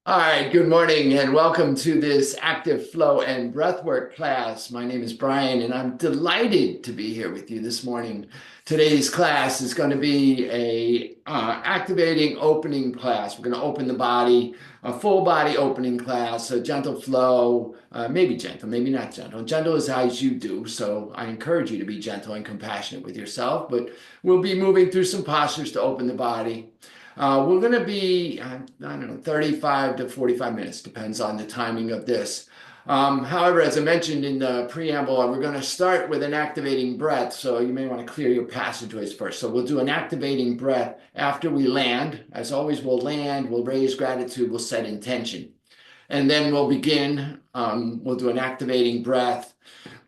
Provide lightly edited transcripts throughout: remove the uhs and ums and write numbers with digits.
All right, good morning and welcome to this active flow and breathwork class. My name is Brian and I'm delighted to be here with you this morning. Today's class is going to be a activating opening class. We're going to open the body, a full body opening class, a gentle flow, maybe gentle, maybe not gentle. Gentle is as you do, so I encourage you to be gentle and compassionate with yourself, but we'll be moving through some postures to open the body. We're going to be, I don't know, 35 to 45 minutes, depends on the timing of this. However, as I mentioned in the preamble, we're going to start with an activating breath. So you may want to clear your passageways first. So we'll do an activating breath after we land. As always, we'll land, we'll raise gratitude, we'll set intention. And then we'll begin. We'll do an activating breath.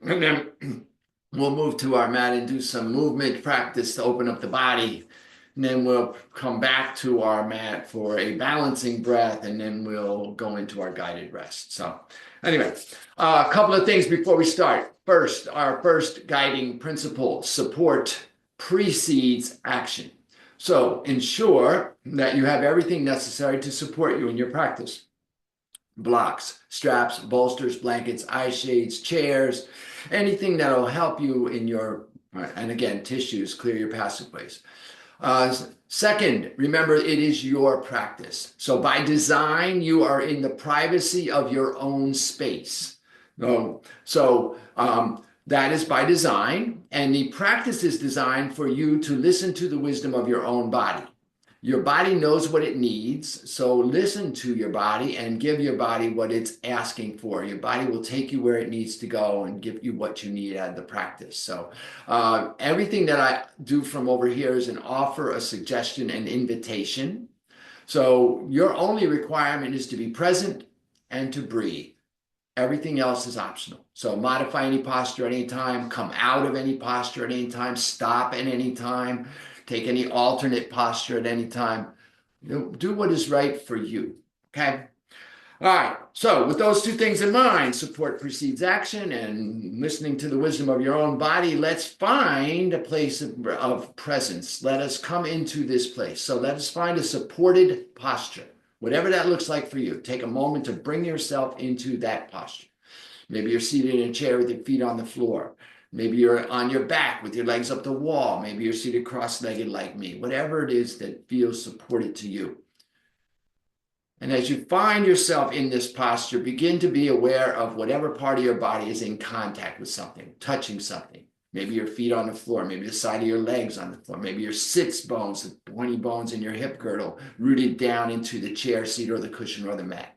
And then we'll move to our mat and do some movement practice to open up the body. And then we'll come back to our mat for a balancing breath, and then we'll go into our guided rest. So anyway, a couple of things before we start. First, our first guiding principle, support precedes action. So ensure that you have everything necessary to support you in your practice. Blocks, straps, bolsters, blankets, eye shades, chairs, anything that'll help you in your, and again, tissues, clear your passageways. Second, remember it is your practice. So by design, you are in the privacy of your own space. So that is by design, and the practice is designed for you to listen to the wisdom of your own body. Your body knows what it needs, so listen to your body and give your body what it's asking for. Your body will take you where it needs to go and give you what you need out of the practice. So everything that I do from over here is an offer, a suggestion, an invitation. So your only requirement is to be present and to breathe. Everything else is optional. So modify any posture at any time, come out of any posture at any time, stop at any time. Take any alternate posture at any time. Do what is right for you. Okay? All right. So with those two things in mind, support precedes action and listening to the wisdom of your own body, let's find a place of presence. Let us come into this place. So let us find a supported posture, whatever that looks like for you. Take a moment to bring yourself into that posture. Maybe you're seated in a chair with your feet on the floor. Maybe you're on your back with your legs up the wall. Maybe you're seated cross-legged like me. Whatever it is that feels supported to you. And as you find yourself in this posture, begin to be aware of whatever part of your body is in contact with something, touching something. Maybe your feet on the floor, maybe the side of your legs on the floor, maybe your sits bones, the pointy bones in your hip girdle, rooted down into the chair seat or the cushion or the mat.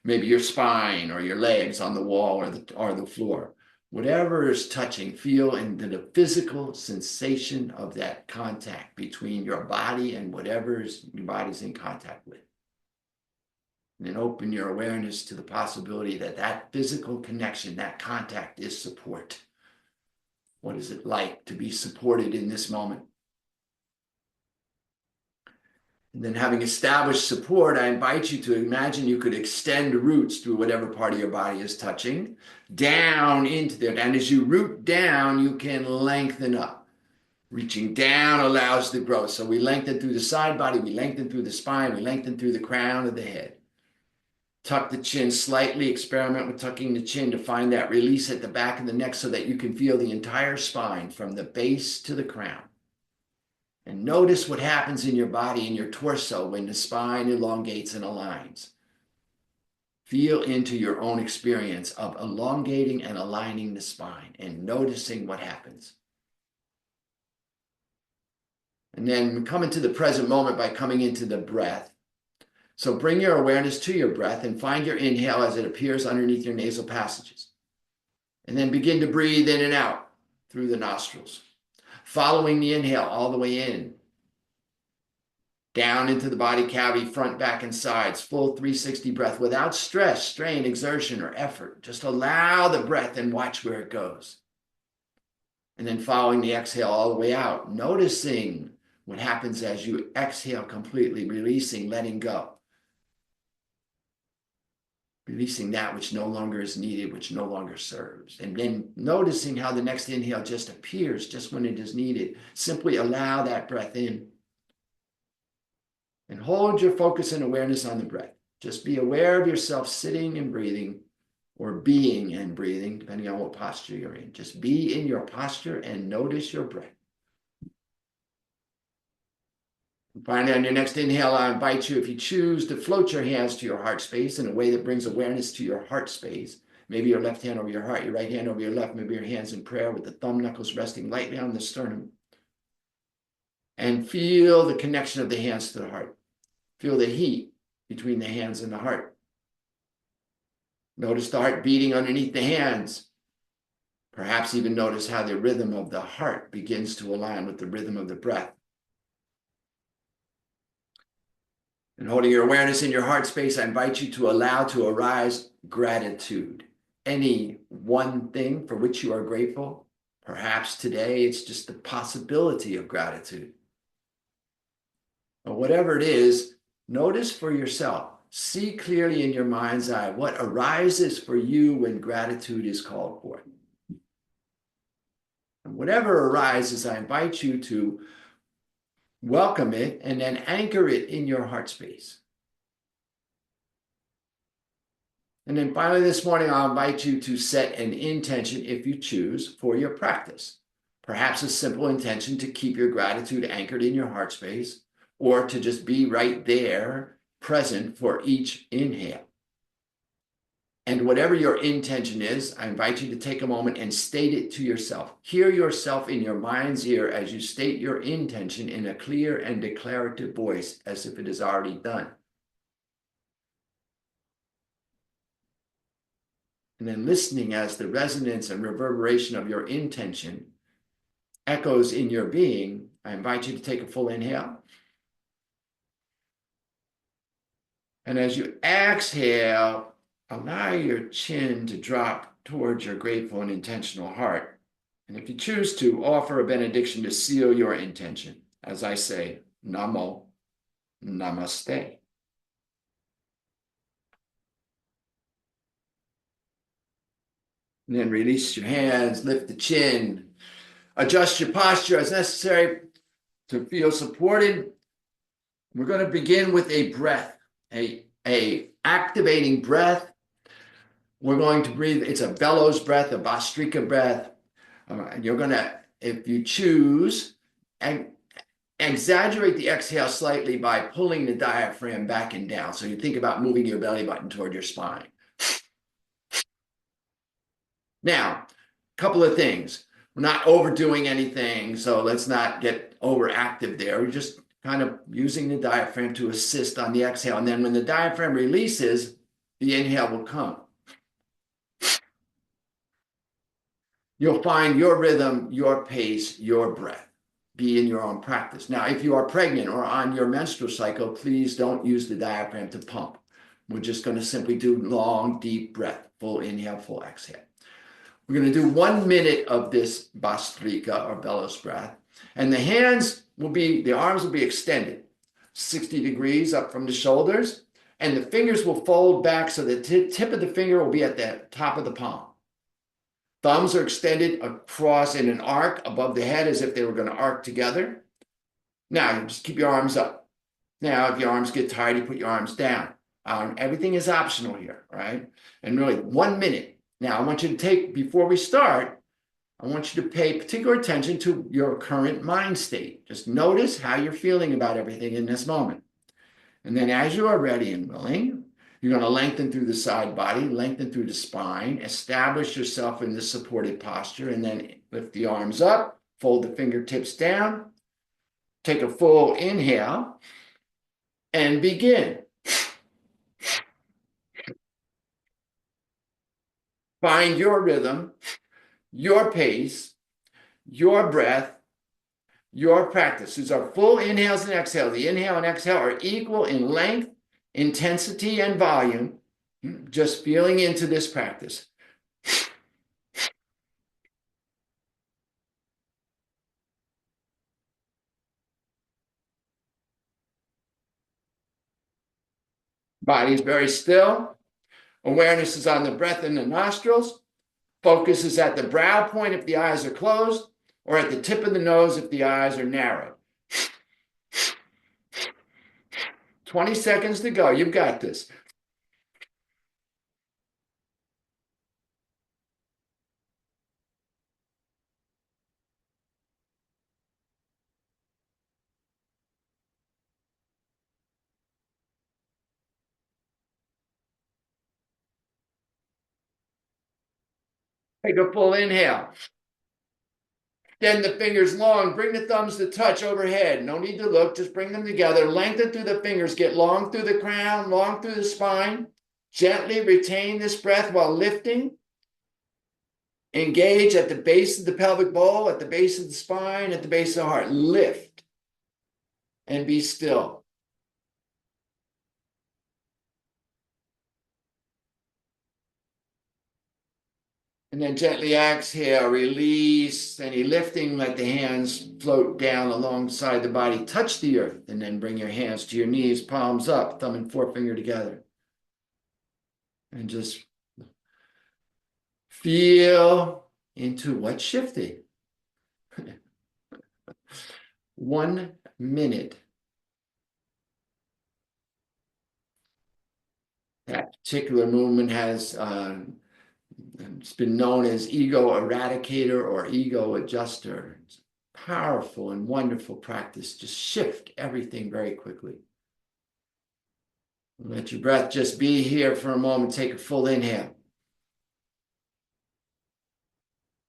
Maybe your spine or your legs on the wall or the floor. Whatever is touching, feel into the physical sensation of that contact between your body and whatever your body's in contact with. And then open your awareness to the possibility that that physical connection, that contact is support. What is it like to be supported in this moment? And then having established support, I invite you to imagine you could extend roots through whatever part of your body is touching, down into there. And as you root down, you can lengthen up. Reaching down allows the growth. So we lengthen through the side body, we lengthen through the spine, we lengthen through the crown of the head. Tuck the chin slightly, experiment with tucking the chin to find that release at the back of the neck so that you can feel the entire spine from the base to the crown. And notice what happens in your body, in your torso, when the spine elongates and aligns. Feel into your own experience of elongating and aligning the spine and noticing what happens. And then come into the present moment by coming into the breath. So bring your awareness to your breath and find your inhale as it appears underneath your nasal passages. And then begin to breathe in and out through the nostrils. Following the inhale all the way in, down into the body cavity, front, back, and sides, full 360 breath without stress, strain, exertion, or effort. Just allow the breath and watch where it goes. And then following the exhale all the way out, noticing what happens as you exhale completely, releasing, letting go. Releasing that which no longer is needed, which no longer serves. And then noticing how the next inhale just appears just when it is needed. Simply allow that breath in. And hold your focus and awareness on the breath. Just be aware of yourself sitting and breathing, or being and breathing, depending on what posture you're in. Just be in your posture and notice your breath. Finally, on your next inhale, I invite you, if you choose, to float your hands to your heart space in a way that brings awareness to your heart space. Maybe your left hand over your heart, your right hand over your left, maybe your hands in prayer with the thumb knuckles resting lightly on the sternum. And feel the connection of the hands to the heart. Feel the heat between the hands and the heart. Notice the heart beating underneath the hands. Perhaps even notice how the rhythm of the heart begins to align with the rhythm of the breath. And holding your awareness in your heart space, I invite you to allow to arise gratitude. Any one thing for which you are grateful. Perhaps today it's just the possibility of gratitude. But whatever it is, notice for yourself. See clearly in your mind's eye what arises for you when gratitude is called for. And whatever arises, I invite you to welcome it and then anchor it in your heart space. And then finally this morning, I'll invite you to set an intention, if you choose, for your practice. Perhaps a simple intention to keep your gratitude anchored in your heart space, or to just be right there, present for each inhale. And whatever your intention is, I invite you to take a moment and state it to yourself. Hear yourself in your mind's ear as you state your intention in a clear and declarative voice, as if it is already done. And then listening as the resonance and reverberation of your intention echoes in your being, I invite you to take a full inhale. And as you exhale, allow your chin to drop towards your grateful and intentional heart. And if you choose to, offer a benediction to seal your intention. As I say, Namo, Namaste. And then release your hands, lift the chin, adjust your posture as necessary to feel supported. We're going to begin with a breath, a activating breath. We're going to breathe. It's a bellows breath, a Bhastrika breath. You're going to, if you choose, and exaggerate the exhale slightly by pulling the diaphragm back and down. So you think about moving your belly button toward your spine. Now, a couple of things. We're not overdoing anything, so let's not get overactive there. We're just kind of using the diaphragm to assist on the exhale. And then when the diaphragm releases, the inhale will come. You'll find your rhythm, your pace, your breath. Be in your own practice. Now, if you are pregnant or on your menstrual cycle, please don't use the diaphragm to pump. We're just going to simply do long, deep breath, full inhale, full exhale. We're going to do 1 minute of this Bhastrika or bellows breath. And the arms will be extended 60 degrees up from the shoulders. And the fingers will fold back so the tip of the finger will be at the top of the palm. Thumbs are extended across in an arc above the head as if they were going to arc together. Now, you just keep your arms up. Now, if your arms get tired, you put your arms down. Everything is optional here, right? And really, 1 minute. Now, I want you to take, before we start, I want you to pay particular attention to your current mind state. Just notice how you're feeling about everything in this moment. And then as you are ready and willing, you're going to lengthen through the side body, lengthen through the spine, establish yourself in the supported posture, and then lift the arms up, fold the fingertips down, take a full inhale, and begin. Find your rhythm, your pace, your breath, your practice. These are full inhales and exhales. The inhale and exhale are equal in length, intensity, and volume. Just feeling into this practice. Body's very still. Awareness is on the breath in the nostrils. Focus is at the brow point if the eyes are closed, or at the tip of the nose if the eyes are narrowed. 20 seconds to go. You've got this. Take a full inhale. Extend the fingers long. Bring the thumbs to touch overhead. No need to look. Just bring them together. Lengthen through the fingers. Get long through the crown, long through the spine. Gently retain this breath while lifting. Engage at the base of the pelvic bowl, at the base of the spine, at the base of the heart. Lift and be still. And then gently exhale, release any lifting, let the hands float down alongside the body, touch the earth, and then bring your hands to your knees, palms up, thumb and forefinger together. And just feel into what's shifting. 1 minute. That particular movement has it's been known as ego eradicator or ego adjuster. It's powerful and wonderful practice. Just shift everything very quickly. Let your breath just be here for a moment. Take a full inhale.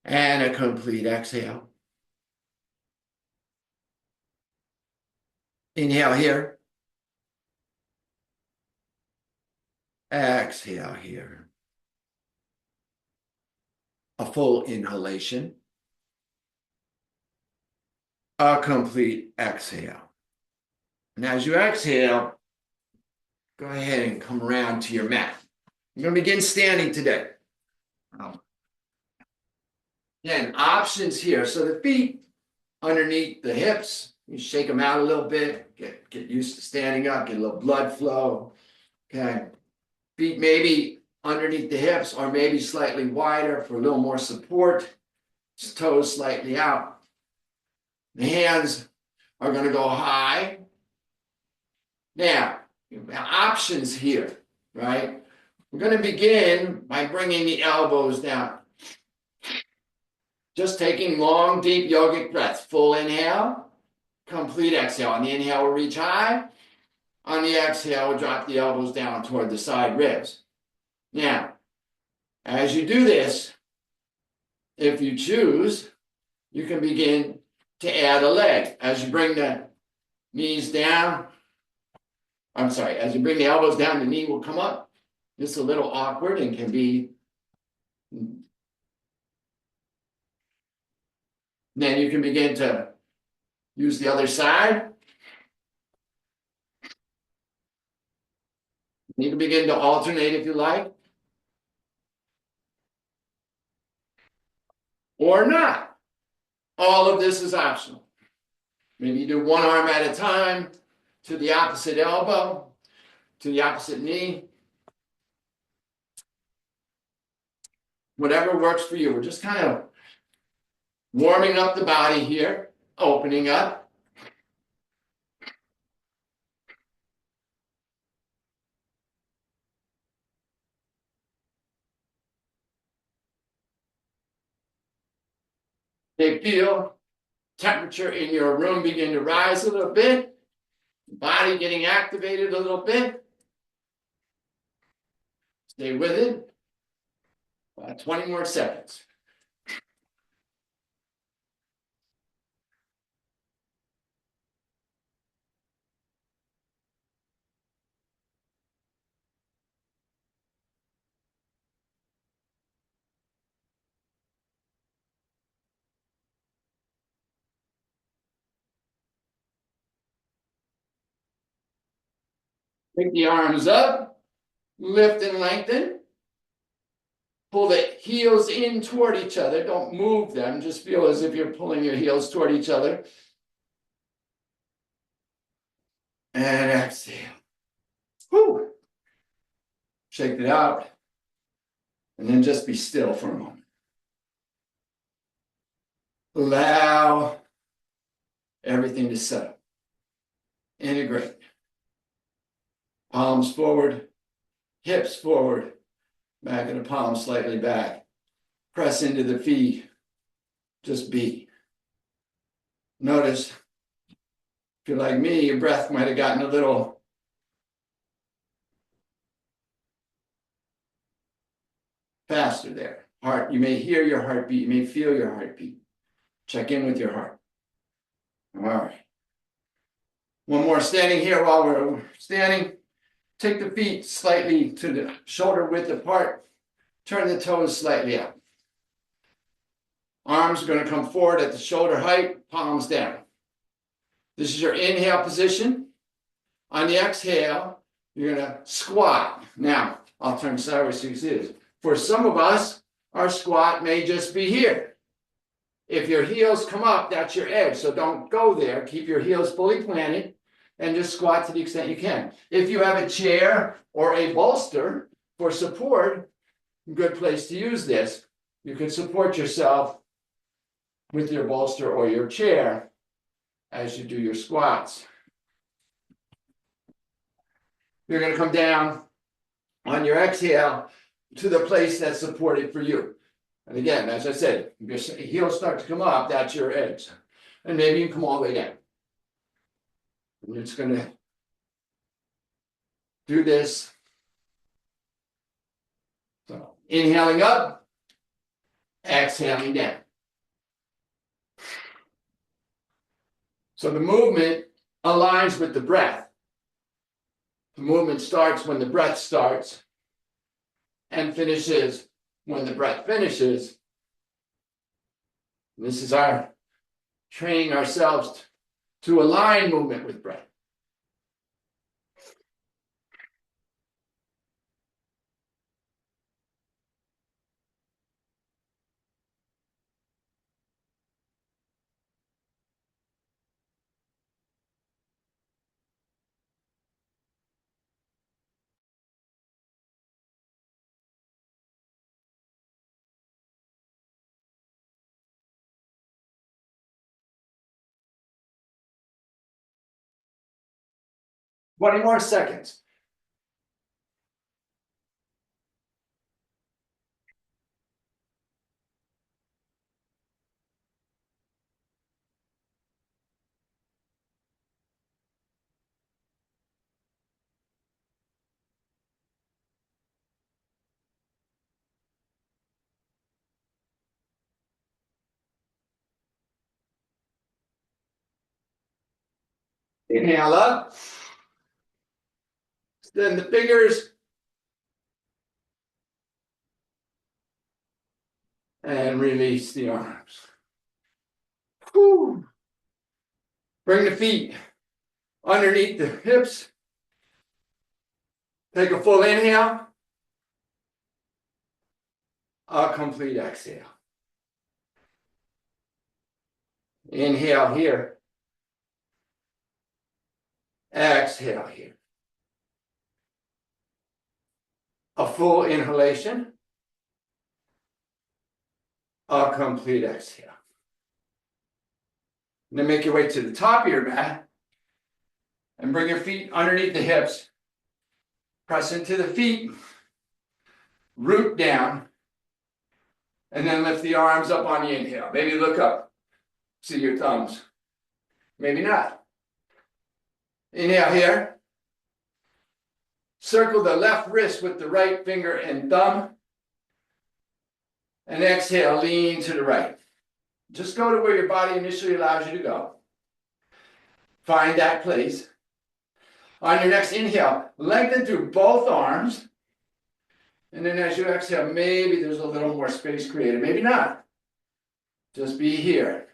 And a complete exhale. Inhale here. Exhale here. A full inhalation. A complete exhale. And as you exhale, go ahead and come around to your mat. You're going to begin standing today. Again, options here. So the feet underneath the hips, you shake them out a little bit, get used to standing up, get a little blood flow. Okay. Feet maybe underneath the hips or maybe slightly wider for a little more support. Just toes slightly out. The hands are going to go high. Now, options here, right? We're going to begin by bringing the elbows down. Just taking long, deep yogic breaths. Full inhale, complete exhale. On the inhale, we'll reach high. On the exhale, we'll drop the elbows down toward the side ribs. Now, as you do this, if you choose, you can begin to add a leg. As you bring the knees down, as you bring the elbows down, the knee will come up. It's a little awkward and can be. Then you can begin to use the other side. You can begin to alternate if you like. Or not. All of this is optional. Maybe you do one arm at a time to the opposite elbow, to the opposite knee. Whatever works for you. We're just kind of warming up the body here, opening up. They feel temperature in your room begin to rise a little bit. Body getting activated a little bit. Stay with it. About 20 more seconds. Pick the arms up, lift and lengthen. Pull the heels in toward each other. Don't move them. Just feel as if you're pulling your heels toward each other. And exhale. Whew. Shake it out. And then just be still for a moment. Allow everything to settle. Integrate. Palms forward, hips forward, back of the palms slightly back. Press into the feet. Just be. Notice, if you're like me, your breath might have gotten a little faster there. Heart, you may hear your heartbeat, you may feel your heartbeat. Check in with your heart. All right. One more standing here while we're standing. Take the feet slightly to the shoulder width apart. Turn the toes slightly out. Arms are going to come forward at the shoulder height, palms down. This is your inhale position. On the exhale, you're going to squat. Now, I'll turn sideways so you see this. For some of us, our squat may just be here. If your heels come up, that's your edge. So don't go there. Keep your heels fully planted and just squat to the extent you can. If you have a chair or a bolster for support, good place to use this. You can support yourself with your bolster or your chair as you do your squats. You're going to come down on your exhale to the place that's supported for you. And again, as I said, if your heels start to come up, that's your edge. And maybe you come all the way down. And you're just going to do this. So inhaling up, exhaling down. So the movement aligns with the breath. The movement starts when the breath starts and finishes when the breath finishes. This is our training ourselves to align movement with breath. Twenty more seconds. Inhale up. Extend the fingers. And release the arms. Whew. Bring the feet underneath the hips. Take a full inhale. A complete exhale. Inhale here. Exhale here. A full inhalation. A complete exhale. And then make your way to the top of your mat and bring your feet underneath the hips. Press into the feet. Root down. And then lift the arms up on the inhale. Maybe look up. See your thumbs. Maybe not. Inhale here. Circle the left wrist with the right finger and thumb. And exhale, lean to the right. Just go to where your body initially allows you to go. Find that place. On your next inhale, lengthen through both arms. And then as you exhale, maybe there's a little more space created. Maybe not. Just be here.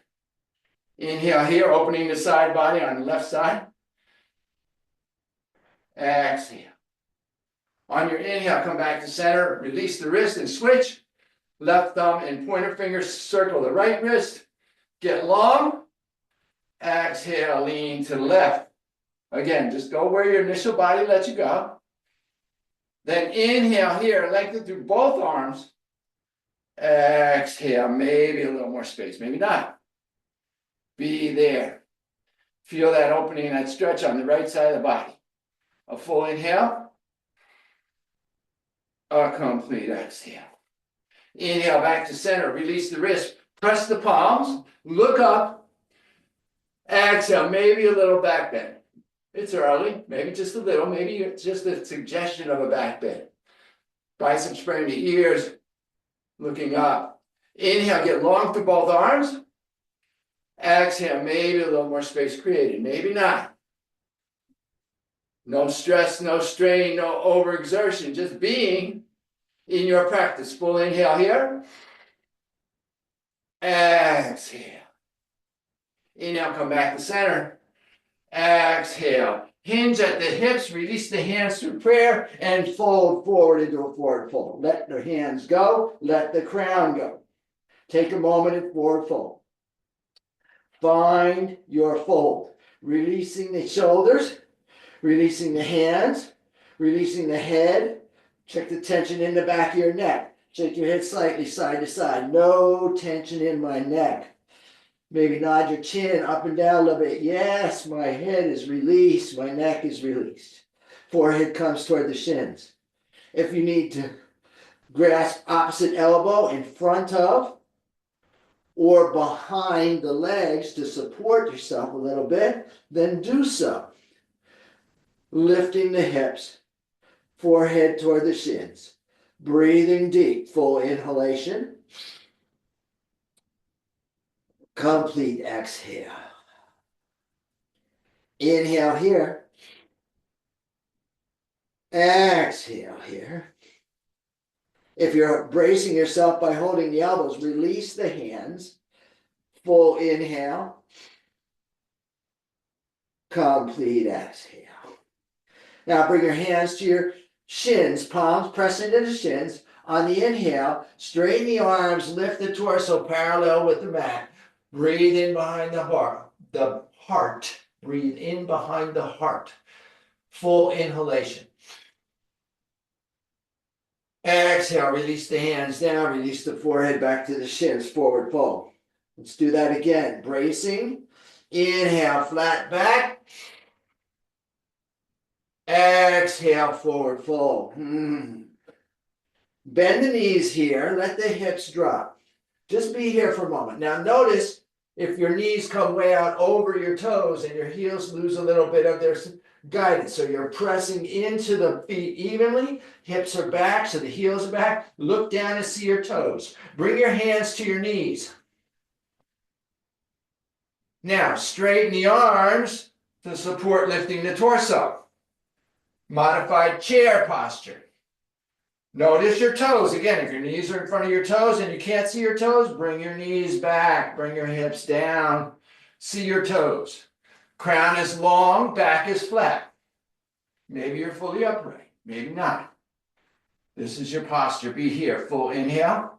Inhale here, opening the side body on the left side. Exhale. On your inhale, come back to center. Release the wrist and switch. Left thumb and pointer finger circle the right wrist. Get long. Exhale, lean to the left. Again, just go where your initial body lets you go. Then inhale here, lengthen through both arms. Exhale, maybe a little more space, maybe not. Be there. Feel that opening, that stretch on the right side of the body. A full inhale. A complete exhale. Inhale back to center, release the wrist, press the palms, look up. Exhale, maybe a little back bend. It's early, maybe just a little, maybe just a suggestion of a back bend. Biceps spraying the ears, looking up. Inhale, get long through both arms. Exhale, maybe a little more space created, maybe not. No stress, no strain, no overexertion, just being in your practice. Full inhale here. Exhale. Inhale, come back to center. Exhale. Hinge at the hips, release the hands through prayer, and fold forward into a forward fold. Let the hands go, let the crown go. Take a moment and forward fold. Find your fold. Releasing the shoulders, releasing the hands, releasing the head. Check the tension in the back of your neck. Shake your head slightly side to side. No tension in my neck. Maybe nod your chin up and down a little bit. Yes, my head is released. My neck is released. Forehead comes toward the shins. If you need to grasp opposite elbow in front of or behind the legs to support yourself a little bit, then do so. Lifting the hips, forehead toward the shins. Breathing deep, full inhalation. Complete exhale. Inhale here. Exhale here. If you're bracing yourself by holding the elbows, release the hands. Full inhale. Complete exhale. Now bring your hands to your shins, palms press into the shins. On the inhale, straighten the arms, lift the torso parallel with the mat. Breathe in behind the heart. Breathe in behind the heart. Full inhalation. Exhale, release the hands down, release the forehead back to the shins, forward fold. Let's do that again. Bracing. Inhale, flat back. Exhale, forward fold. Bend the knees here. Let the hips drop. Just be here for a moment. Now notice if your knees come way out over your toes and your heels lose a little bit of their guidance. So you're pressing into the feet evenly. Hips are back, so the heels are back. Look down and see your toes. Bring your hands to your knees. Now straighten the arms to support lifting the torso. Modified chair posture. Notice your toes. Again, if your knees are in front of your toes and you can't see your toes, bring your knees back, bring your hips down. See your toes. Crown is long, back is flat. Maybe you're fully upright, maybe not. This is your posture. Be here. Full inhale.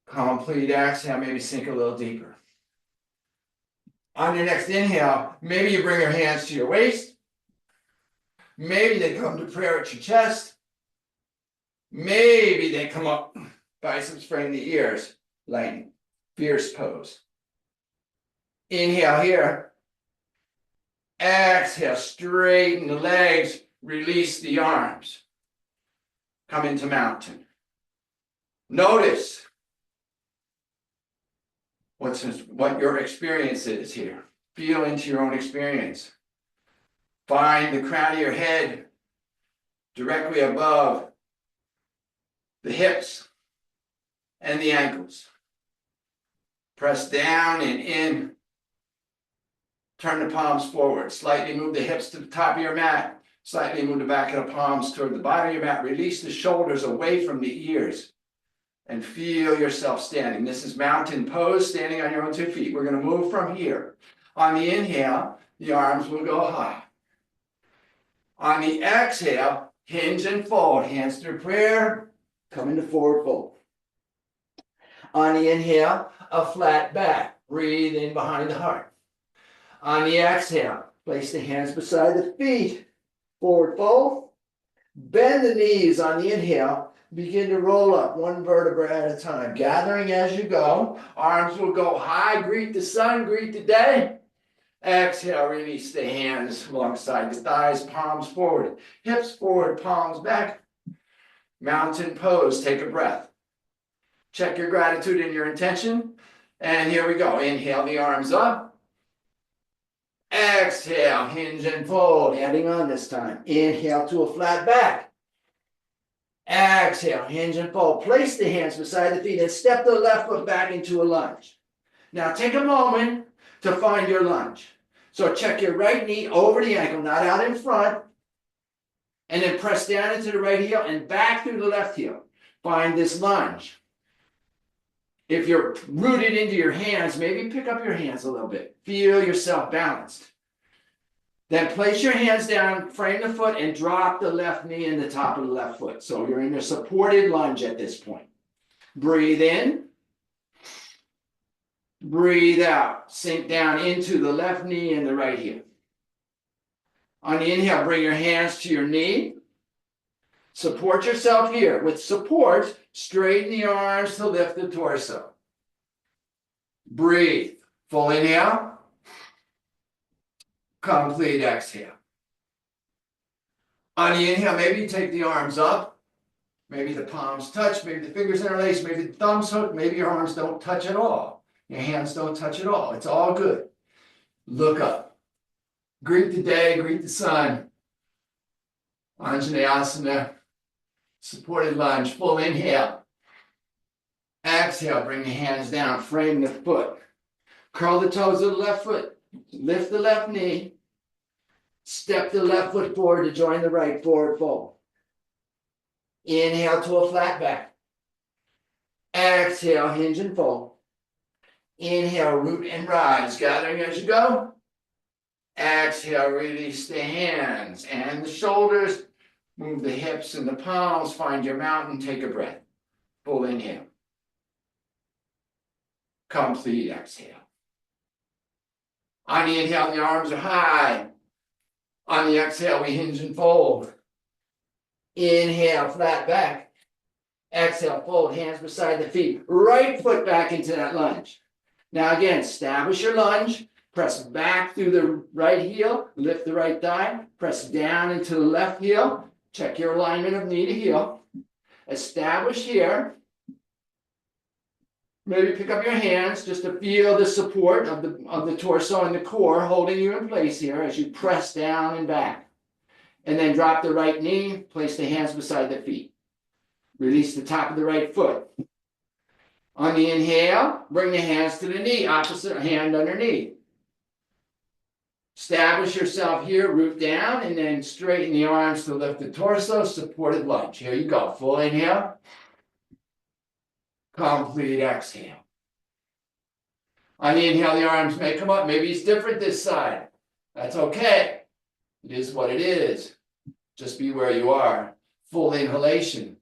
Complete exhale. Maybe sink a little deeper. On your next inhale, maybe you bring your hands to your waist. Maybe they come to prayer at your chest. Maybe they come up, biceps frame the ears, like fierce pose. Inhale here. Exhale, straighten the legs, release the arms. Come into mountain. Notice what your experience is here. Feel into your own experience. Find the crown of your head directly above the hips and the ankles. Press down and in. Turn the palms forward. Slightly move the hips to the top of your mat. Slightly move the back of the palms toward the bottom of your mat. Release the shoulders away from the ears. And feel yourself standing. This is mountain pose, standing on your own 2 feet. We're going to move from here. On the inhale, the arms will go high. On the exhale, hinge and fold. Hands through prayer. Come into forward fold. On the inhale, a flat back. Breathe in behind the heart. On the exhale, place the hands beside the feet. Forward fold. Bend the knees on the inhale. Begin to roll up one vertebra at a time. Gathering as you go. Arms will go high. Greet the sun. Greet the day. Exhale, release the hands alongside the thighs, palms forward, hips forward, palms back. Mountain pose, take a breath. Check your gratitude and your intention. And here we go. Inhale the arms up. Exhale, hinge and fold, adding on this time. Inhale to a flat back. Exhale, hinge and fold. Place the hands beside the feet and step the left foot back into a lunge. Now take a moment to find your lunge. So check your right knee over the ankle, not out in front, and then press down into the right heel and back through the left heel. Find this lunge. If you're rooted into your hands, maybe pick up your hands a little bit. Feel yourself balanced. Then place your hands down, frame the foot, and drop the left knee in the top of the left foot. So you're in a supported lunge at this point. Breathe in. Breathe out. Sink down into the left knee and the right heel. On the inhale, bring your hands to your knee. Support yourself here. With support, straighten the arms to lift the torso. Breathe. Full inhale. Complete exhale. On the inhale, maybe you take the arms up. Maybe the palms touch. Maybe the fingers interlace. Maybe the thumbs hook. Maybe your arms don't touch at all. Your hands don't touch at all. It's all good. Look up. Greet the day. Greet the sun. Anjaneyasana. Supported lunge. Full inhale. Exhale. Bring the hands down. Frame the foot. Curl the toes of the left foot. Lift the left knee. Step the left foot forward to join the right. Forward fold. Inhale to a flat back. Exhale, hinge and fold. Inhale, root and rise. Gathering as you go. Exhale, release the hands and the shoulders. Move the hips and the palms. Find your mountain. Take a breath. Full inhale. Complete exhale. On the inhale, the arms are high. On the exhale, we hinge and fold. Inhale, flat back. Exhale, fold, hands beside the feet. Right foot back into that lunge. Now again, establish your lunge. Press back through the right heel. Lift the right thigh. Press down into the left heel. Check your alignment of knee to heel. Establish here. Maybe pick up your hands just to feel the support of the torso and the core holding you in place here as you press down and back. And then drop the right knee, place the hands beside the feet. Release the top of the right foot. On the inhale, bring the hands to the knee, opposite hand underneath. Establish yourself here, root down, and then straighten the arms to lift the torso, supported lunge. Here you go, full inhale. Complete exhale. On the inhale, the arms may come up. Maybe it's different this side. That's okay. It is what it is. Just be where you are. Full inhalation.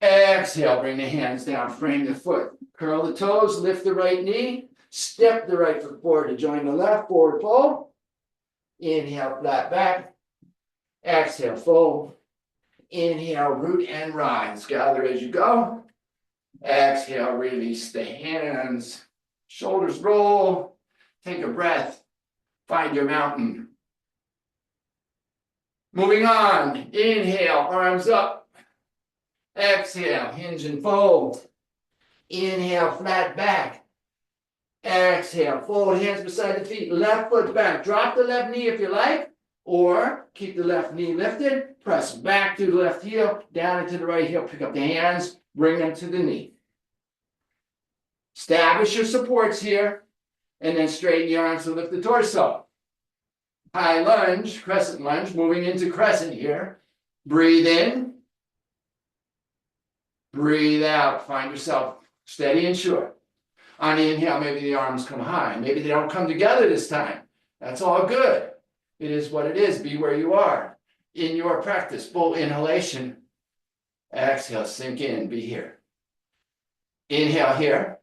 Exhale, bring the hands down, frame the foot. Curl the toes, lift the right knee. Step the right foot forward to join the left, forward fold. Inhale, flat back. Exhale, fold. Inhale, root and rise. Gather as you go. Exhale, release the hands. Shoulders roll. Take a breath. Find your mountain. Moving on. Inhale, arms up. Exhale, hinge and fold. Inhale, flat back. Exhale, fold, hands beside the feet. Left foot back. Drop the left knee if you like. Or keep the left knee lifted, press back to the left heel, down into the right heel, pick up the hands, bring them to the knee. Establish your supports here, and then straighten the arms to lift the torso. High lunge, crescent lunge, moving into crescent here. Breathe in. Breathe out. Find yourself steady and short. On the inhale, maybe the arms come high. Maybe they don't come together this time. That's all good. It is what it is. Be where you are. In your practice, full inhalation. Exhale, sink in, be here. Inhale here.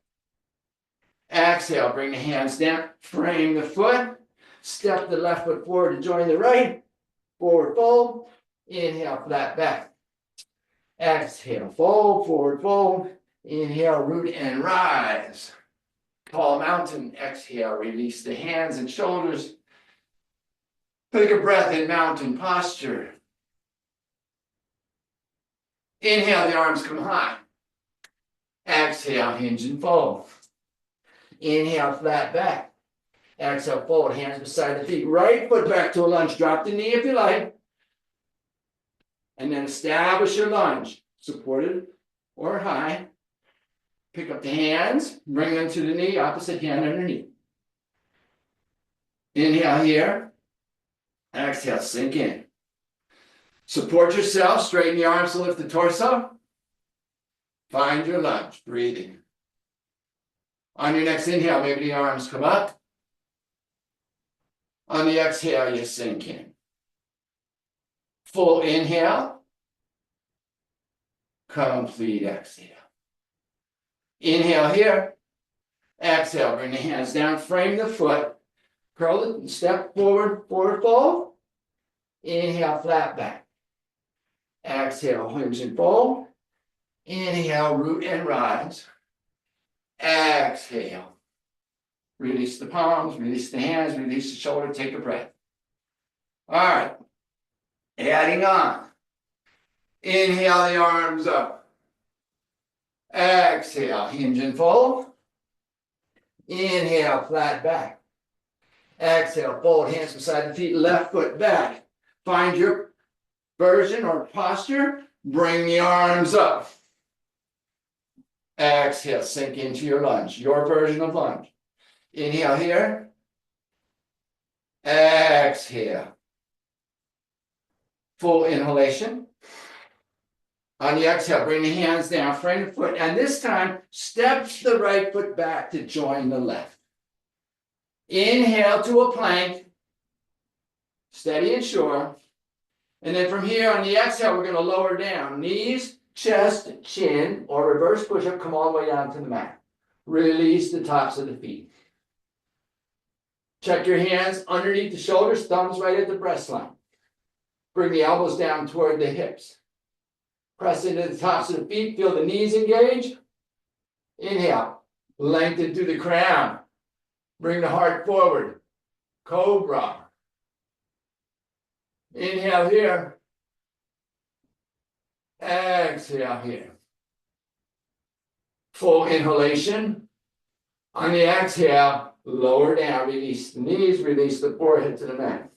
Exhale, bring the hands down. Frame the foot. Step the left foot forward to join the right. Forward fold. Inhale, flat back. Exhale, fold, forward fold. Inhale, root and rise. Tall mountain. Exhale, release the hands and shoulders. Take a breath in mountain posture. Inhale, the arms come high. Exhale, hinge and fold. Inhale, flat back. Exhale, fold, hands beside the feet. Right foot back to a lunge. Drop the knee if you like. And then establish your lunge, supported or high. Pick up the hands, bring them to the knee, opposite hand underneath. Inhale here. Exhale, sink in. Support yourself, straighten the arms to lift the torso. Find your lunge, breathing. On your next inhale, maybe the arms come up. On the exhale, you sink in. Full inhale. Complete exhale. Inhale here. Exhale, bring the hands down, frame the foot. Curl it, step forward, forward fold. Inhale, flat back. Exhale, hinge and fold. Inhale, root and rise. Exhale. Release the palms, release the hands, release the shoulder, take a breath. All right. Adding on. Inhale the arms up. Exhale, hinge and fold. Inhale, flat back. Exhale, fold hands beside the feet, left foot back. Find your version or posture. Bring the arms up. Exhale, sink into your lunge, your version of lunge. Inhale here. Exhale. Full inhalation. On the exhale, bring the hands down, frame the foot, and this time, step the right foot back to join the left. Inhale to a plank, steady and sure. And then from here, on the exhale, we're going to lower down. Knees, chest, chin, or reverse push-up, come all the way down to the mat. Release the tops of the feet. Check your hands underneath the shoulders, thumbs right at the breast line. Bring the elbows down toward the hips. Press into the tops of the feet, feel the knees engage. Inhale, lengthen through the crown. Bring the heart forward. Cobra. Inhale here. Exhale here. Full inhalation. On the exhale, lower down, release the knees, release the forehead to the mat.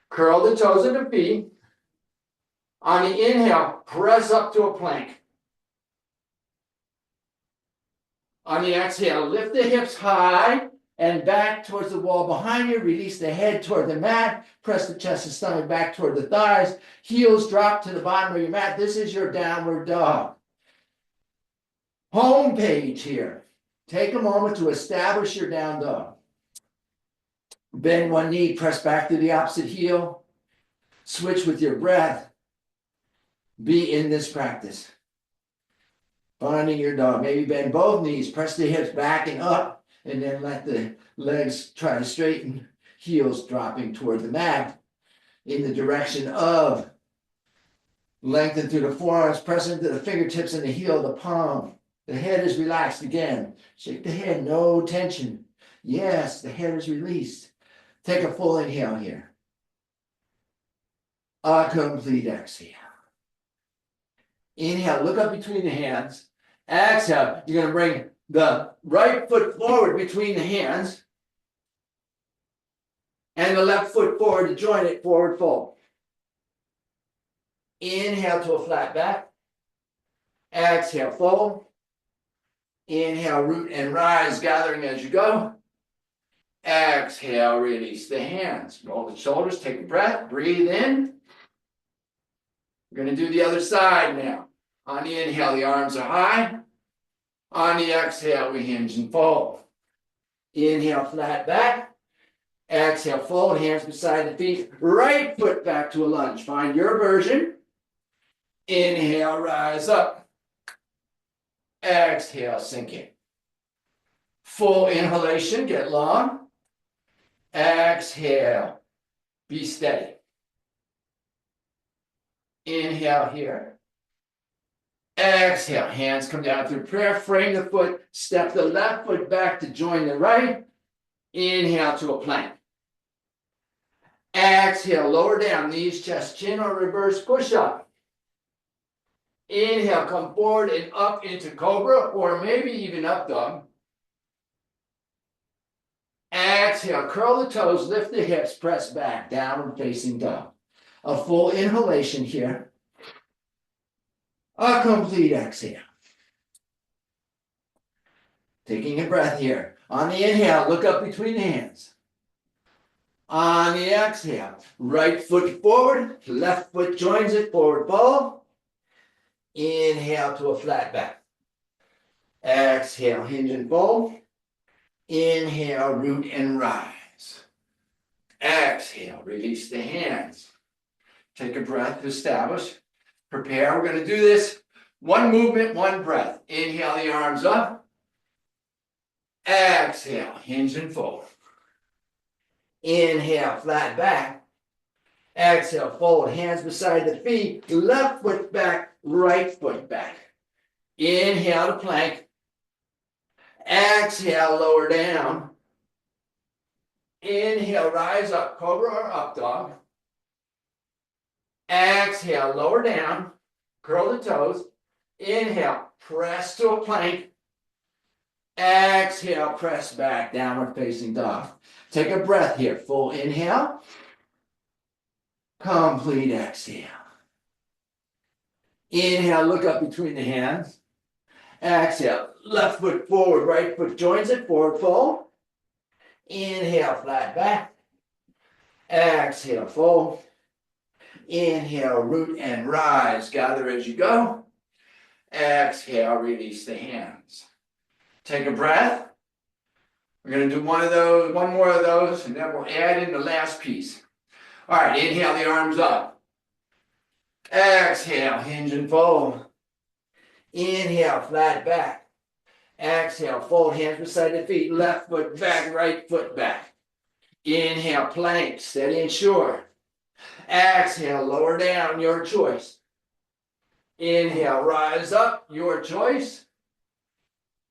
Curl the toes of the feet. On the inhale, press up to a plank. On the exhale, lift the hips high and back towards the wall behind you. Release the head toward the mat. Press the chest and stomach back toward the thighs. Heels drop to the bottom of your mat. This is your downward dog. Home page here. Take a moment to establish your down dog. Bend one knee, press back to the opposite heel. Switch with your breath. Be in this practice. Finding your dog. Maybe bend both knees, press the hips back and up, and then let the legs try to straighten. Heels dropping toward the mat in the direction of lengthen through the forearms, press into the fingertips and the heel of the palm. The head is relaxed again. Shake the head, no tension. Yes, the head is released. Take a full inhale here. A complete exhale. Inhale, look up between the hands. Exhale, you're going to bring the right foot forward between the hands and the left foot forward to join it, forward fold. Inhale to a flat back. Exhale, fold. Inhale, root and rise, gathering as you go. Exhale, release the hands. Roll the shoulders, take a breath, breathe in. We're going to do the other side now. On the inhale, the arms are high. On the exhale, we hinge and fold. Inhale, flat back. Exhale, fold, hands beside the feet. Right foot back to a lunge. Find your version. Inhale, rise up. Exhale, sink in. Full inhalation, get long. Exhale, be steady. Inhale here. Exhale, hands come down through prayer, frame the foot, step the left foot back to join the right. Inhale to a plank. Exhale, lower down, knees, chest, chin, or reverse push-up. Inhale, come forward and up into cobra, or maybe even up dog. Exhale, curl the toes, lift the hips, press back, downward facing dog. A full inhalation here. A complete exhale. Taking a breath here. On the inhale, look up between the hands. On the exhale, right foot forward, left foot joins it, forward fold. Inhale to a flat back. Exhale, hinge and fold. Inhale, root and rise. Exhale, release the hands. Take a breath to establish. Prepare. We're going to do this one movement, one breath. Inhale the arms up. Exhale, hinge and fold. Inhale, flat back. Exhale, fold, hands beside the feet. Left foot back, right foot back. Inhale to plank. Exhale, lower down. Inhale, rise up, cobra or up dog. Exhale, lower down, curl the toes. Inhale, press to a plank. Exhale, press back, downward facing dog. Take a breath here, full inhale. Complete exhale. Inhale, look up between the hands. Exhale, left foot forward, right foot joins it, forward fold. Inhale, flat back. Exhale, fold. Inhale, root and rise. Gather as you go. Exhale, release the hands. Take a breath. We're going to do one more of those, and then we'll add in the last piece. All right, inhale the arms up. Exhale, hinge and fold. Inhale, flat back. Exhale, fold, hands beside the feet. Left foot back, right foot back. Inhale, plank, steady and sure. Exhale, lower down, your choice. Inhale, rise up, your choice.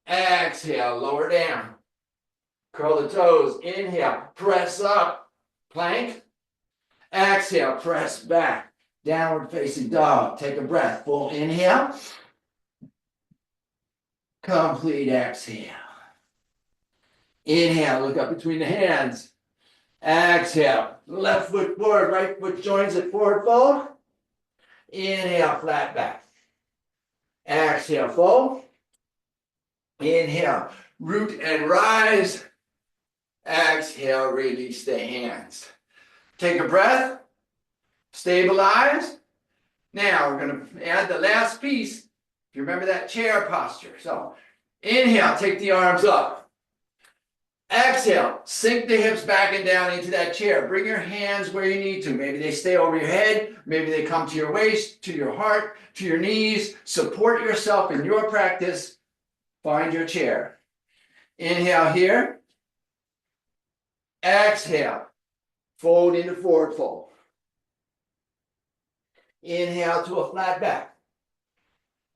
Exhale, lower down. Curl the toes. Inhale, press up, plank. Exhale, press back. Downward facing dog. Take a breath. Full inhale. Complete exhale. Inhale, look up between the hands. Exhale, left foot forward, right foot joins it, forward fold. Inhale, flat back. Exhale, fold. Inhale, root and rise. Exhale, release the hands. Take a breath. Stabilize. Now we're going to add the last piece. If you remember that chair posture. So inhale, take the arms up. Exhale, sink the hips back and down into that chair. Bring your hands where you need to. Maybe they stay over your head. Maybe they come to your waist, to your heart, to your knees. Support yourself in your practice. Find your chair. Inhale here. Exhale, fold into forward fold. Inhale to a flat back.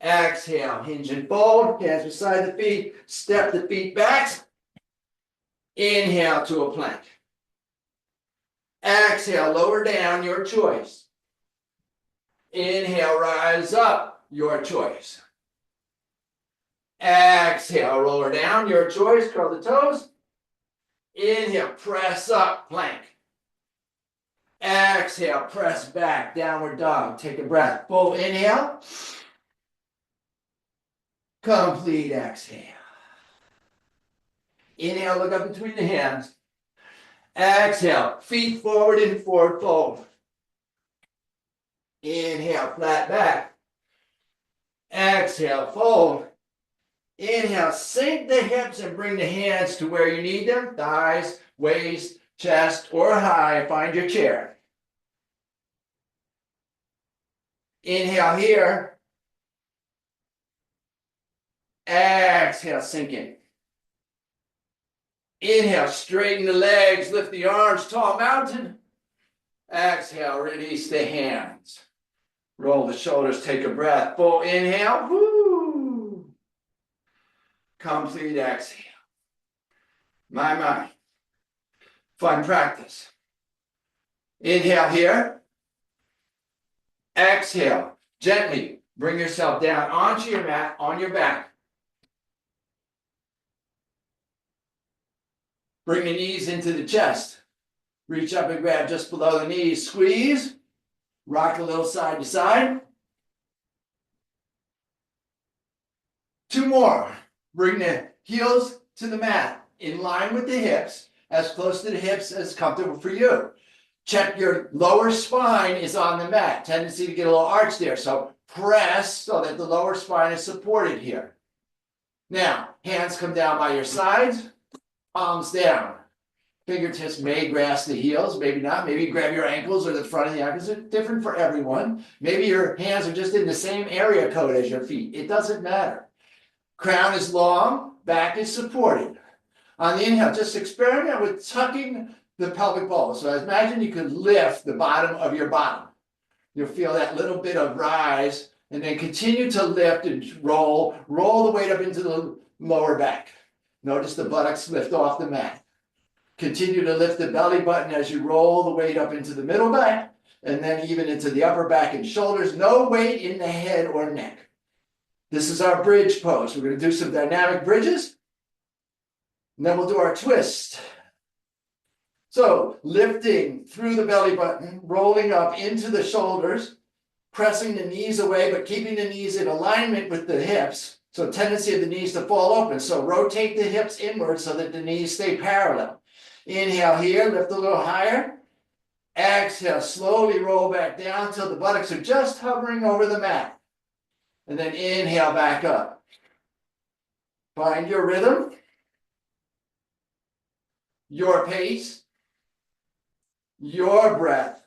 Exhale, hinge and fold. Hands beside the feet. Step the feet back. Inhale to a plank. Exhale, lower down, your choice. Inhale, rise up, your choice. Exhale, lower down, your choice. Curl the toes. Inhale, press up, plank. Exhale, press back, downward dog. Take a breath. Full inhale. Complete exhale. Inhale, look up between the hands. Exhale, feet forward and forward fold. Inhale, flat back. Exhale, fold. Inhale, sink the hips and bring the hands to where you need them. Thighs, waist, chest, or high. Find your chair. Inhale here. Exhale, sink in. Inhale, straighten the legs, lift the arms, tall mountain. Exhale, release the hands. Roll the shoulders, take a breath. Full inhale. Woo. Complete exhale. My. Fun practice. Inhale here. Exhale. Gently bring yourself down onto your mat, on your back. Bring the knees into the chest. Reach up and grab just below the knees. Squeeze. Rock a little side to side. more. Bring the heels to the mat, in line with the hips, as close to the hips as comfortable for you. Check your lower spine is on the mat. Tendency to get a little arch there. So press so that the lower spine is supported here. Now, hands come down by your sides, palms down. Fingertips may grasp the heels, maybe not. Maybe grab your ankles or the front of the ankles. It's different for everyone. Maybe your hands are just in the same area code as your feet. It doesn't matter. Crown is long, back is supported. On the inhale, just experiment with tucking the pelvic bowl. So imagine you could lift the bottom of your bottom. You'll feel that little bit of rise, and then continue to lift and roll the weight up into the lower back. Notice the buttocks lift off the mat. Continue to lift the belly button as you roll the weight up into the middle back, and then even into the upper back and shoulders. No weight in the head or neck. This is our bridge pose. We're going to do some dynamic bridges, and then we'll do our twist. So lifting through the belly button, rolling up into the shoulders, pressing the knees away, but keeping the knees in alignment with the hips. So tendency of the knees to fall open. So rotate the hips inward so that the knees stay parallel. Inhale here, lift a little higher. Exhale, slowly roll back down until the buttocks are just hovering over the mat. And then inhale back up. Find your rhythm, your pace, your breath,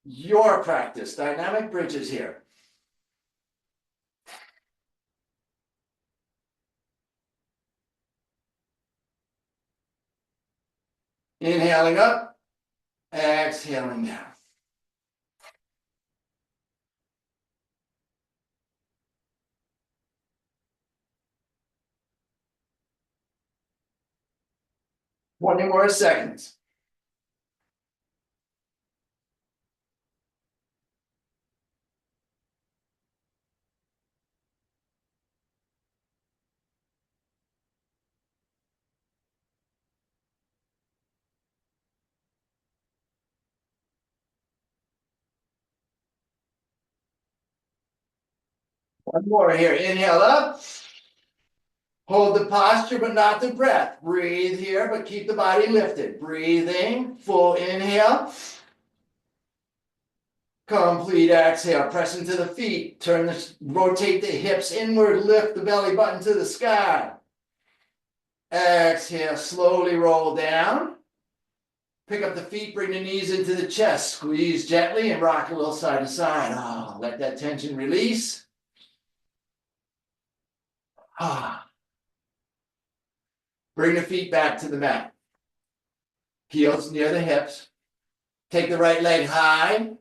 your practice. Dynamic bridges here. Inhaling up, exhaling down. Twenty more seconds. One more here. Inhale up. Hold the posture, but not the breath. Breathe here, but keep the body lifted. Breathing, full inhale. Complete exhale. Press into the feet. Rotate the hips inward. Lift the belly button to the sky. Exhale, slowly roll down. Pick up the feet, bring the knees into the chest. Squeeze gently and rock a little side to side. Oh, let that tension release. Bring the feet back to the mat. Heels near the hips. Take the right leg high.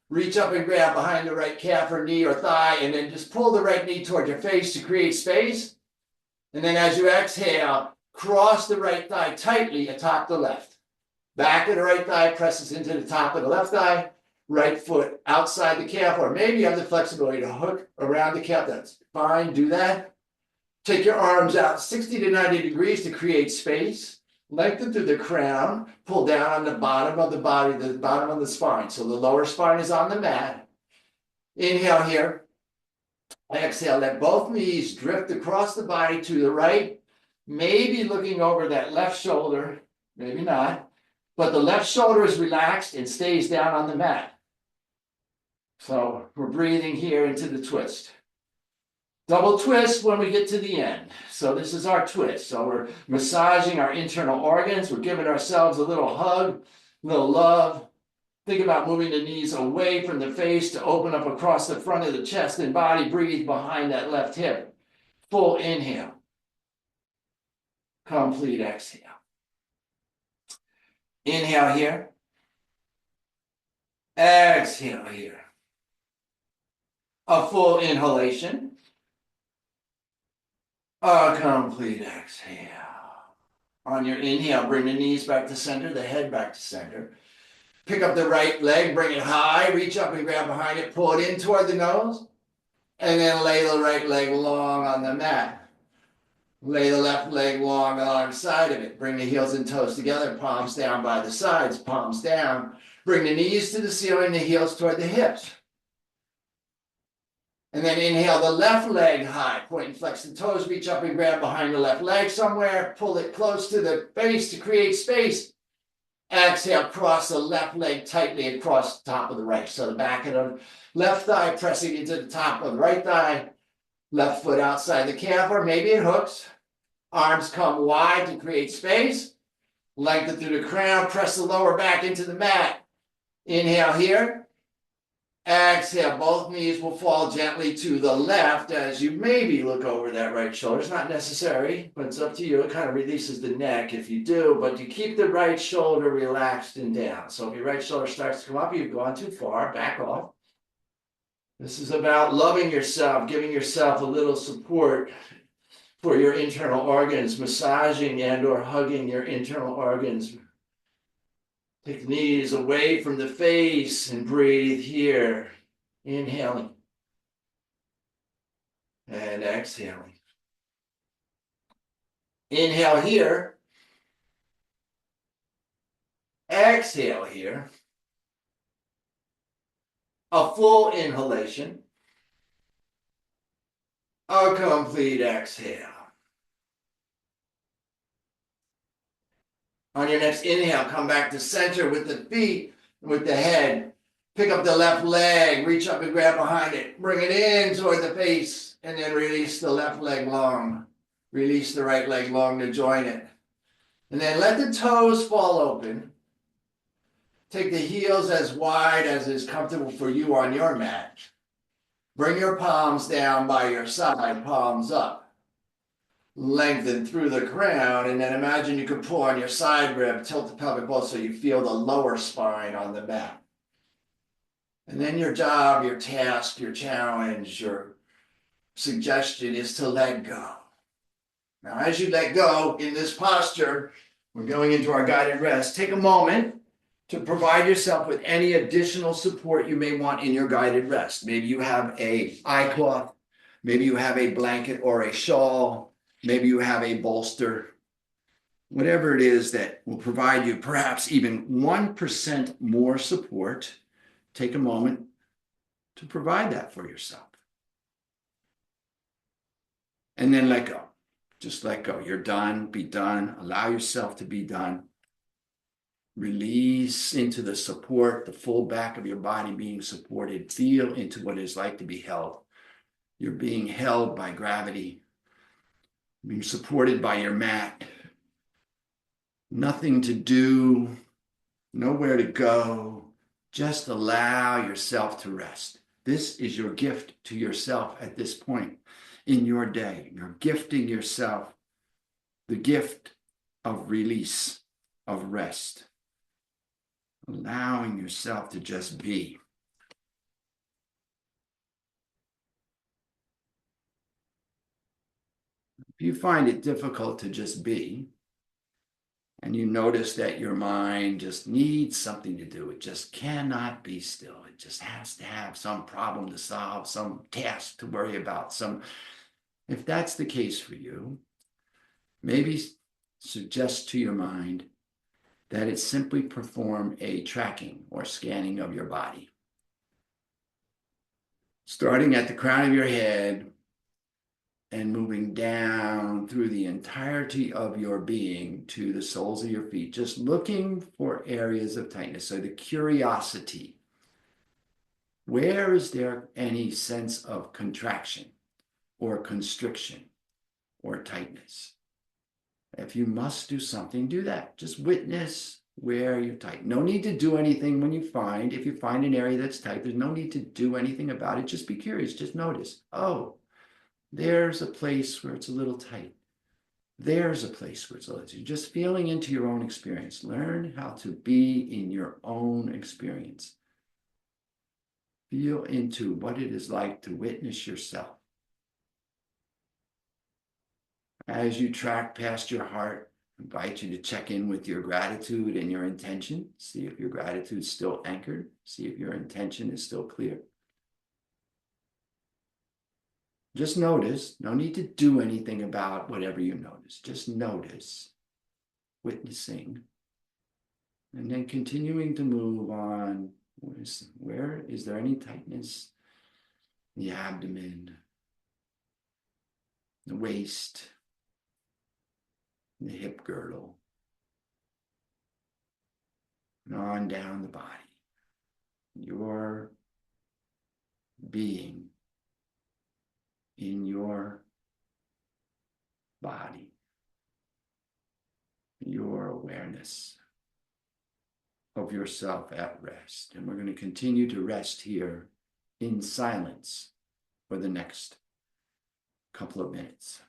Reach up and grab behind the right calf or knee or thigh, and then just pull the right knee toward your face to create space. And then as you exhale, cross the right thigh tightly atop the left. Back of the right thigh presses into the top of the left thigh. Right foot outside the calf, or maybe you have the flexibility to hook around the calf. That's fine. Do that. Take your arms out 60 to 90 degrees to create space. Lengthen through the crown. Pull down on the bottom of the body, the bottom of the spine. So the lower spine is on the mat. Inhale here. Exhale. Let both knees drift across the body to the right. Maybe looking over that left shoulder. Maybe not. But the left shoulder is relaxed and stays down on the mat. So we're breathing here into the twist. Double twist when we get to the end. So this is our twist. So we're massaging our internal organs. We're giving ourselves a little hug, a little love. Think about moving the knees away from the face to open up across the front of the chest and body. Breathe behind that left hip. Full inhale. Complete exhale. Inhale here. Exhale here. A full inhalation. A complete exhale. On your inhale, bring the knees back to center, the head back to center. Pick up the right leg, bring it high, reach up and grab behind it, pull it in toward the nose, and then lay the right leg long on the mat. Lay the left leg long alongside of it. Bring the heels and toes together, palms down by the sides, palms down. Bring the knees to the ceiling, the heels toward the hips. And then inhale the left leg high. Point and flex the toes, reach up and grab behind the left leg somewhere. Pull it close to the base to create space. Exhale, cross the left leg tightly across the top of the right. So the back of the left thigh pressing into the top of the right thigh. Left foot outside the calf, or maybe it hooks. Arms come wide to create space. Lengthen through the crown. Press the lower back into the mat. Inhale here. Exhale, both knees will fall gently to the left as you maybe look over that right shoulder. It's not necessary, but it's up to you. It kind of releases the neck if you do, but you keep the right shoulder relaxed and down. So if your right shoulder starts to come up, you've gone too far, back off. This is about loving yourself, giving yourself a little support for your internal organs, massaging and or hugging your internal organs. Take the knees away from the face and breathe here. Inhaling and exhaling. Inhale here. Exhale here. A full inhalation. A complete exhale. On your next inhale, come back to center with the feet, with the head. Pick up the left leg, reach up and grab behind it. Bring it in toward the face, and then release the left leg long. Release the right leg long to join it. And then let the toes fall open. Take the heels as wide as is comfortable for you on your mat. Bring your palms down by your side, palms up. Lengthen through the crown, and then imagine you could pull on your side rib, tilt the pelvic bowl so you feel the lower spine on the mat. And then your job, your task, your challenge, your suggestion is to let go. Now, as you let go in this posture, we're going into our guided rest. Take a moment to provide yourself with any additional support you may want in your guided rest. Maybe you have a eye cloth, maybe you have a blanket or a shawl, maybe you have a bolster, whatever it is that will provide you perhaps even 1% more support. Take a moment to provide that for yourself. And then let go. Just let go. You're done. Be done. Allow yourself to be done. Release into the support, the full back of your body being supported. Feel into what it's like to be held. You're being held by gravity, being supported by your mat. Nothing to do, nowhere to go. Just allow yourself to rest. This is your gift to yourself at this point in your day. You're gifting yourself the gift of release, of rest. Allowing yourself to just be. If you find it difficult to just be, and you notice that your mind just needs something to do, it just cannot be still. It just has to have some problem to solve, some task to worry about. If that's the case for you, maybe suggest to your mind that it simply perform a tracking or scanning of your body. Starting at the crown of your head and moving down through the entirety of your being to the soles of your feet, just looking for areas of tightness. So the curiosity, where is there any sense of contraction or constriction or tightness? If you must do something, do that. Just witness where you're tight. No need to do anything when if you find an area that's tight, there's no need to do anything about it. Just be curious, just notice, oh, there's a place where it's a little tight. There's a place where it's a little tight. Just feeling into your own experience. Learn how to be in your own experience. Feel into what it is like to witness yourself. As you track past your heart, I invite you to check in with your gratitude and your intention. See if your gratitude is still anchored. See if your intention is still clear. Just notice, no need to do anything about whatever you notice. Just notice, witnessing, and then continuing to move on. Where is there any tightness? the abdomen, the waist, the hip girdle, and on down the body. Your being in your body, your awareness of yourself at rest. And we're going to continue to rest here in silence for the next couple of minutes.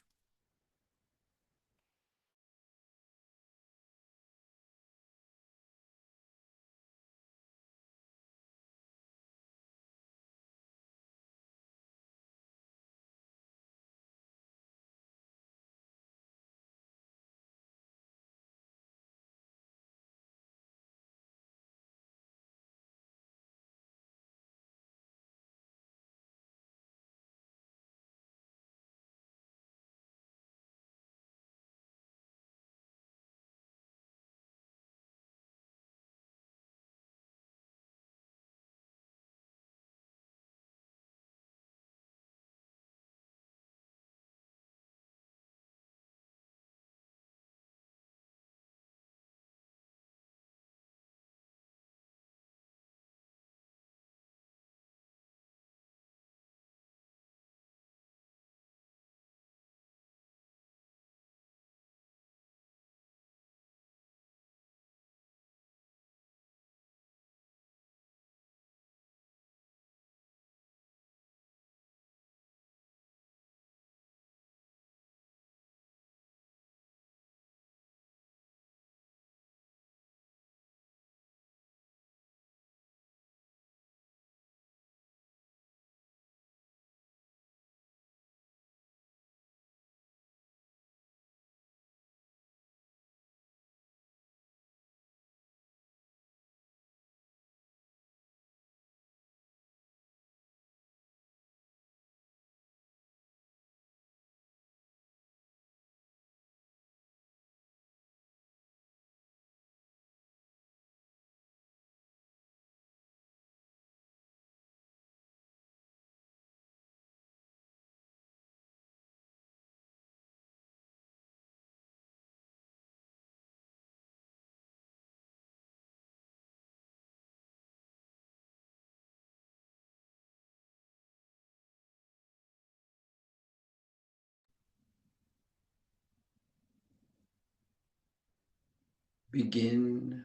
Begin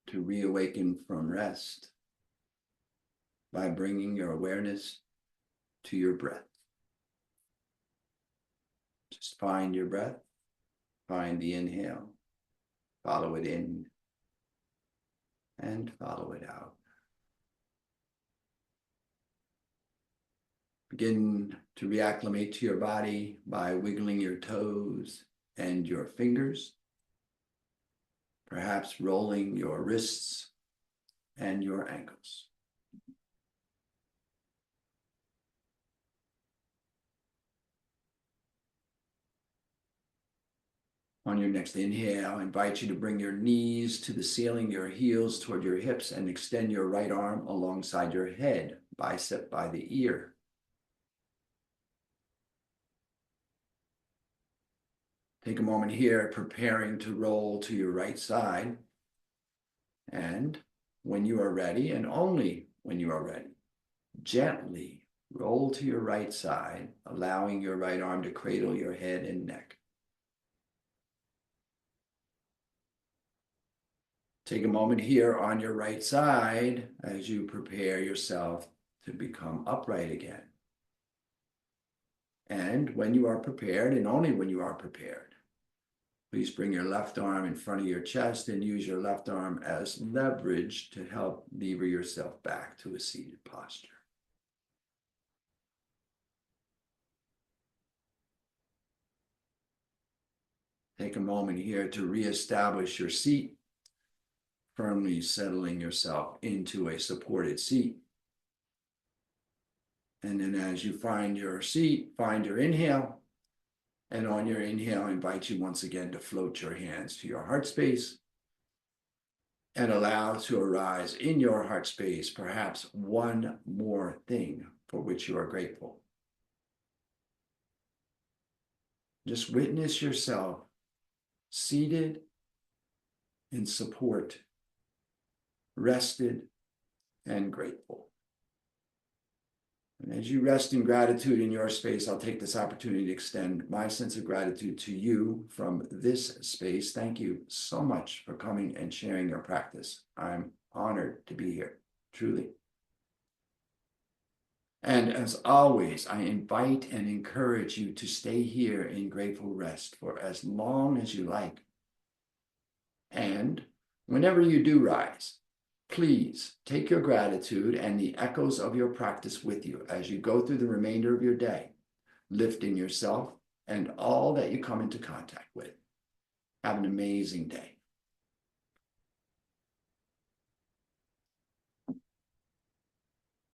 to reawaken from rest by bringing your awareness to your breath. Just find your breath, find the inhale, follow it in, and follow it out. Begin to reacclimate to your body by wiggling your toes and your fingers, perhaps rolling your wrists and your ankles. On your next inhale, I invite you to bring your knees to the ceiling, your heels toward your hips, and extend your right arm alongside your head, bicep by the ear. Take a moment here, preparing to roll to your right side. And when you are ready, and only when you are ready, gently roll to your right side, allowing your right arm to cradle your head and neck. Take a moment here on your right side as you prepare yourself to become upright again. And when you are prepared, and only when you are prepared, please bring your left arm in front of your chest and use your left arm as leverage to help lever yourself back to a seated posture. Take a moment here to reestablish your seat, firmly settling yourself into a supported seat. And then as you find your seat, find your inhale. And on your inhale, I invite you once again to float your hands to your heart space and allow to arise in your heart space perhaps one more thing for which you are grateful. Just witness yourself seated in support, rested, and grateful. And as you rest in gratitude in your space, I'll take this opportunity to extend my sense of gratitude to you from this space. Thank you so much for coming and sharing your practice. I'm honored to be here, truly. And as always, I invite and encourage you to stay here in grateful rest for as long as you like. And whenever you do rise, please take your gratitude and the echoes of your practice with you as you go through the remainder of your day, lifting yourself and all that you come into contact with. Have an amazing day.